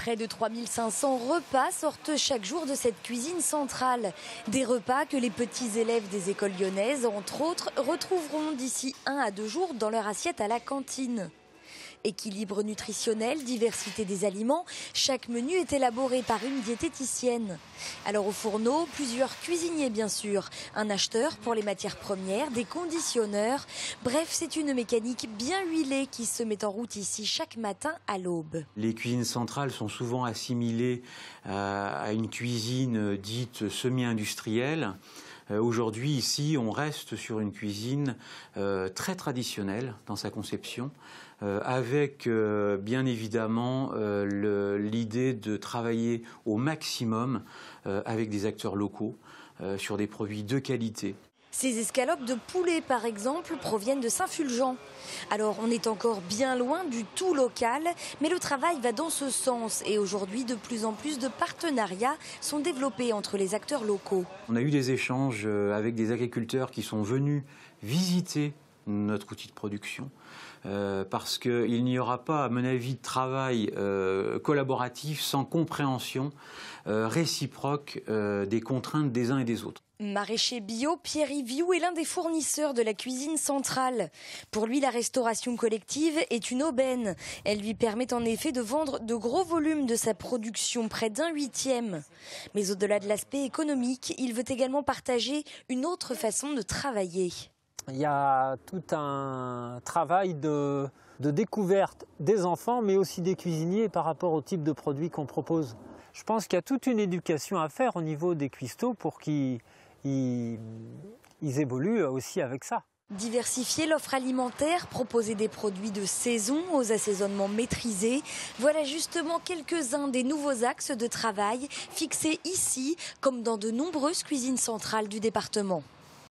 Près de 3500 repas sortent chaque jour de cette cuisine centrale. Des repas que les petits élèves des écoles lyonnaises, entre autres, retrouveront d'ici 1 à 2 jours dans leur assiette à la cantine. Équilibre nutritionnel, diversité des aliments, chaque menu est élaboré par une diététicienne. Alors au fourneau, plusieurs cuisiniers bien sûr, un acheteur pour les matières premières, des conditionneurs. Bref, c'est une mécanique bien huilée qui se met en route ici chaque matin à l'aube. Les cuisines centrales sont souvent assimilées à une cuisine dite semi-industrielle. Aujourd'hui, ici, on reste sur une cuisine très traditionnelle dans sa conception, avec bien évidemment l'idée de travailler au maximum avec des acteurs locaux sur des produits de qualité. Ces escalopes de poulet, par exemple, proviennent de Saint-Fulgent. Alors, on est encore bien loin du tout local, mais le travail va dans ce sens. Et aujourd'hui, de plus en plus de partenariats sont développés entre les acteurs locaux. On a eu des échanges avec des agriculteurs qui sont venus visiter notre outil de production. Parce qu'il n'y aura pas, à mon avis, de travail collaboratif sans compréhension réciproque des contraintes des uns et des autres. Maraîcher bio, Pierre-Yves Viou est l'un des fournisseurs de la cuisine centrale. Pour lui, la restauration collective est une aubaine. Elle lui permet en effet de vendre de gros volumes de sa production, près d'1/8. Mais au-delà de l'aspect économique, il veut également partager une autre façon de travailler. Il y a tout un travail de découverte des enfants, mais aussi des cuisiniers par rapport au type de produits qu'on propose. Je pense qu'il y a toute une éducation à faire au niveau des cuistots pour qu'ils évoluent aussi avec ça. Diversifier l'offre alimentaire, proposer des produits de saison aux assaisonnements maîtrisés, voilà justement quelques-uns des nouveaux axes de travail fixés ici comme dans de nombreuses cuisines centrales du département.